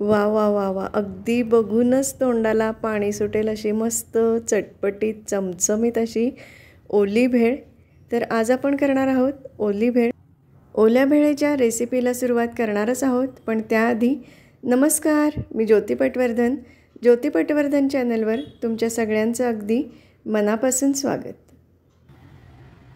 वा वा वा वा, अगदी बघूनच तोंडाला पाणी सुटेल अशी मस्त चटपटीत चमचमीत अशी ओली भेळ. तर आज आपण करणार आहोत ओली भेळ. ओल्या भेळेच्या रेसिपीला सुरुवात करणारच आहोत, पण त्याआधी नमस्कार, मी ज्योती पटवर्धन. ज्योती पटवर्धन चॅनलवर तुमच्या सगळ्यांचं अगदी मनापासून स्वागत.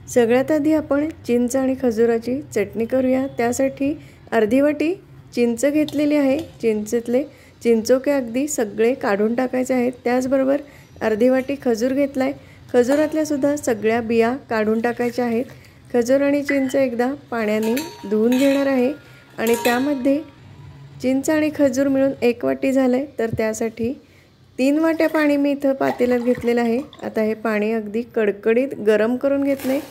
सगळ्यात आधी आपण चिंच आणि खजुराची चटणी करूया. त्यासाठी अर्धी वाटी चिंच घेतलेली आहे. चिंचेतले चिंचोके अगदी सगळे काढून टाकायचे आहेत. त्याचबरोबर अर्धी वाटी खजूर घेतला आहे. खजुरातल्या सुद्धा सगळ्या बिया काढून टाकायच्या आहेत. खजूर आणि चिंच एकदा पाण्याने धुवून घेणार आहे आणि त्यामध्ये चिंच आणि खजूर मिळून 1 वाटी झालं आहे. तर त्यासाठी 3 वाट्या पाणी मी इथं पातेल्यात घेतलेलं आहे. आता हे पाणी अगदी कडकडीत गरम करून घेतलं आहे.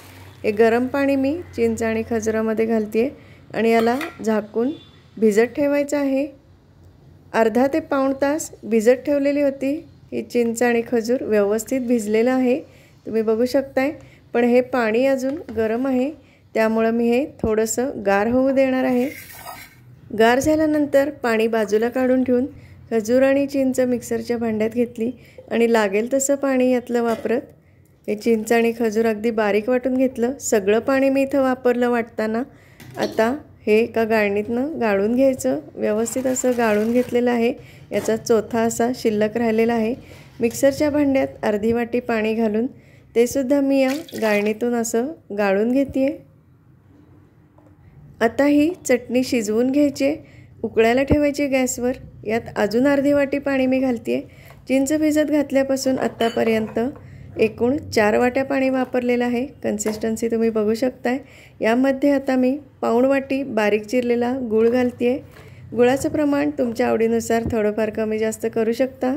हे गरम पाणी मी चिंच आणि खजुरामध्ये घालते आहे आणि याला झाकून भिजत ठेवायचं आहे. अर्धा ते पाऊण तास भिजत ठेवलेली होती ही चिंच आणि खजूर. व्यवस्थित भिजलेलं आहे, तुम्ही बघू शकताय. पण हे पाणी अजून गरम आहे, त्यामुळं मी हे थोडंसं गार होऊ देणार आहे. गार झाल्यानंतर पाणी बाजूला काढून ठेवून खजूर आणि चिंच मिक्सरच्या भांड्यात घेतली आणि लागेल तसं पाणी यातलं वापरत हे चिंच आणि खजूर अगदी बारीक वाटून घेतलं. सगळं पाणी मी इथं वापरलं वाटताना. आता हे एका गाळणीतनं गाळून घ्यायचं. व्यवस्थित असं गाळून घेतलेलं आहे. याचा चोथा असा शिल्लक राहिलेला आहे. मिक्सरच्या भांड्यात अर्धी वाटी पाणी घालून ते सुद्धा मी या गाळणीतून असं गाळून घेते आहे. आता ही चटणी शिजवून घ्यायची, उकळायला ठेवायची गॅसवर. यात अजून अर्धी वाटी पाणी मी घालते आहे. चिंच भिजत घातल्यापासून आत्तापर्यंत एकूण 4 वाट्या पाणी वापरलेलं आहे. कन्सिस्टन्सी तुम्ही बघू शकताय. यामध्ये आता मी पाऊण वाटी बारीक चिरलेला गूळ घालते आहे. गुळाचं प्रमाण तुमच्या आवडीनुसार थोडंफार कमी जास्त करू शकता.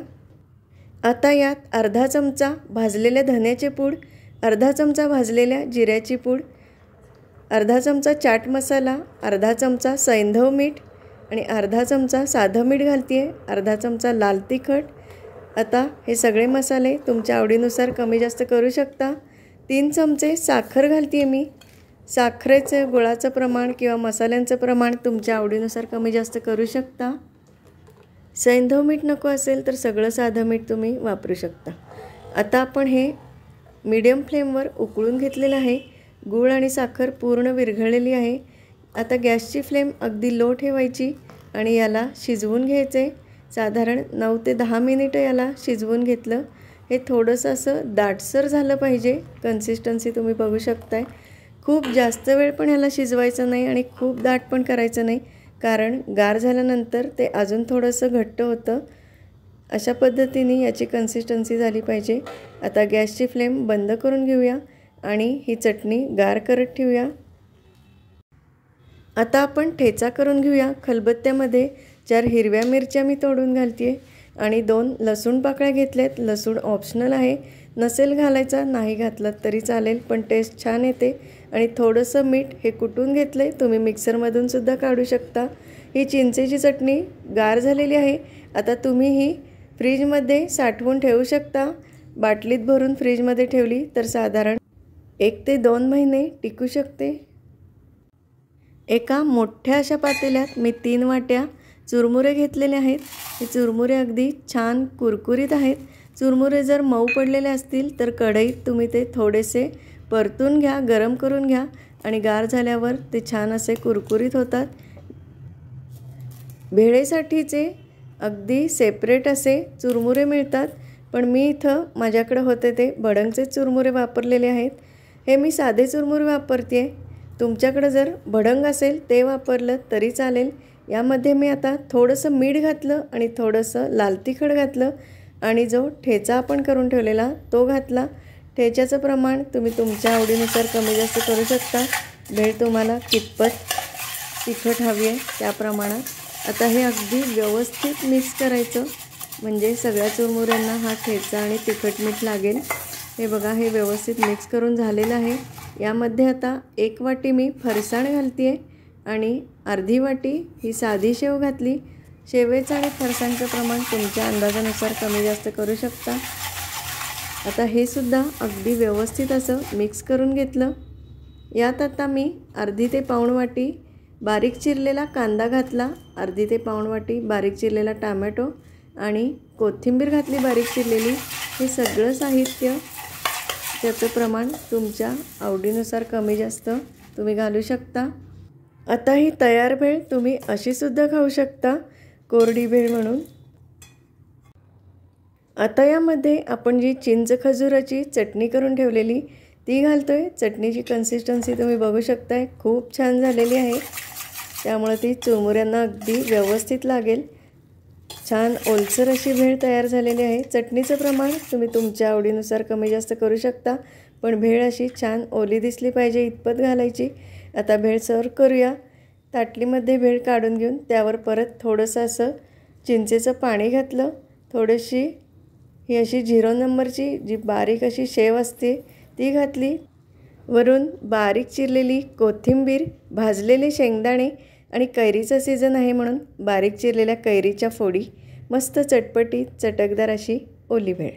आता यात अर्धा चमचा भाजलेल्या धन्याची पूड, अर्धा चमचा भाजलेल्या जिऱ्याची पूड, अर्धा चमचा चाट मसाला, अर्धा चमचा सैंधव मीठ आणि अर्धा चमचा साधं मीठ घालते आहे. अर्धा चमचा लाल तिखट. आता हे सगळे मसाले तुमच्या आवडीनुसार कमी जास्त करू शकता. 3 चमचे साखर घालते आहे मी. साखरेचं गुळाचं प्रमाण किंवा मसाल्यांचं प्रमाण तुमच्या आवडीनुसार कमी जास्त करू शकता. सैंधव मीठ नको असेल तर सगळं साधं मीठ तुम्ही वापरू शकता. आता आपण हे मीडियम फ्लेमवर उकळून घेतलेलं आहे. गूळ आणि साखर पूर्ण विरघळलेली आहे. आता गॅसची फ्लेम अगदी लो ठेवायची आणि याला शिजवून घ्यायचे. साधारण 9 ते 10 मिनिटं याला शिजवून घेतलं. हे थोडंसं असं दाटसर झालं पाहिजे. कन्सिस्टन्सी तुम्ही बघू शकताय. खूप जास्त वेळ पण ह्याला शिजवायचं नाही आणि खूप दाट पण करायचं नाही, कारण गार झाल्यानंतर ते अजून थोडंसं घट्ट होतं. अशा पद्धतीने याची कन्सिस्टन्सी झाली पाहिजे. आता गॅसची फ्लेम बंद करून घेऊया आणि ही चटणी गार करत ठेवूया. आता आपण ठेचा करून घेऊया. खलबत्त्यामध्ये 4 हिरव्या मिरच्या मी तोडून घालते आणि 2 लसूण पाकळ्या घेतल्यात. लसूण ऑप्शनल आहे, नसेल घालायचा नाही घातलं तरी चालेल, पण टेस्ट छान येते. आणि थोडंसं मीठ हे कुटून घेतलं आहे, तुम्ही मिक्सरमधून सुद्धा काढू शकता. ही चिंचेची चटणी गार झालेली आहे. आता तुम्ही ही फ्रीजमध्ये साठवून ठेवू शकता. बाटलीत भरून फ्रीजमध्ये ठेवली तर साधारण 1 ते 2 महिने टिकू शकते. एका मोठ्या अशा पातेल्यात मी 3 वाट्या चुरमुरे घेतलेले आहेत. हे चुरमुरे अगदी छान कुरकुरीत आहेत. चुरमुरे जर मऊ पडलेले असतील तर कढईत तुम्ही ते थोडेसे परतून घ्या, गरम करून घ्या आणि गार झाल्यावर ते छान असे कुरकुरीत होतात. भेळेसाठीचे अगदी सेपरेट असे चुरमुरे मिळतात, पण मी इथं माझ्याकडे होते ते भडंगचे चुरमुरे वापरलेले आहेत. हे मी साधे चुरमुरे वापरते आहे. तुमच्याकडे जर भडंग असेल ते वापरलं तरी चालेल. यामध्ये मी आता थोडंसं मीठ घातलं आणि थोडंसं लाल तिखट घातलं आणि जो ठेचा आपण करून ठेवलेला तो घातला. ठेच्याचं प्रमाण तुम्ही तुमच्या आवडीनुसार कमी जास्त करू शकता. भेळ तुम्हाला कितपत तिखट हवी आहे त्या प्रमाणात. आता हे अगदी व्यवस्थित मिक्स करायचं, म्हणजे सगळ्या चुरमुऱ्यांना हा ठेचा आणि तिखट मीठ लागेल. हे बघा, हे व्यवस्थित मिक्स करून झालेलं आहे. यामध्ये आता 1 वाटी मी फरसाण घालते आहे आणि अर्धी वाटी ही साधी शेव घातली. शेवेचं आणि फरसाणचं प्रमाण तुमच्या अंदाजानुसार कमी जास्त करू शकता. आता हे सुद्धा अगदी व्यवस्थित असं मिक्स करून घेतलं. यात आता मी अर्धी ते पाऊण वाटी बारीक चिरलेला कांदा घातला, अर्धी ते पाऊण वाटी बारीक चिरलेला टोमॅटो आणि कोथिंबीर घातली बारीक चिरलेली। हे सगळं साहित्य, त्याचं प्रमाण तुमच्या आवडीनुसार कमी जास्त तुम्ही घालू शकता। आता ही तयार भेळ तुम्ही अशी सुद्धा खाऊ शकता, कोरडी भेळ म्हणून। आता यामध्ये आपण जी चिंच खजुराची चटणी करून ठेवलेली ती घालतोय। चटणीची कन्सिस्टन्सी तुम्ही बघू शकताय, खूप छान झालेली आहे, त्यामुळे ती चुरमुऱ्यांना अगदी व्यवस्थित लागेल। छान ओलसर अशी भेळ तयार झालेली आहे। चटणीचं प्रमाण तुम्ही तुमच्या आवडीनुसार कमी जास्त करू शकता, पण भेळ अशी छान ओली दिसली पाहिजे इतपत घालायची। आता भेळ सर्व करूया। ताटलीमध्ये भेळ काढून घेऊन त्यावर परत थोडंसं असं चिंचेचं पाणी घातलं, थोडीशी ही अशी 0 नंबरची जी बारीक अशी शेव असते ती घातली, वरून बारीक चिरलेली कोथिंबीर, भाजलेले शेंगदाणे आणि कैरीचा सीझन आहे म्हणून बारीक चिरलेल्या कैरीच्या फोडी, मस्त चटपटीत चटकदार अशी ओली भेळ।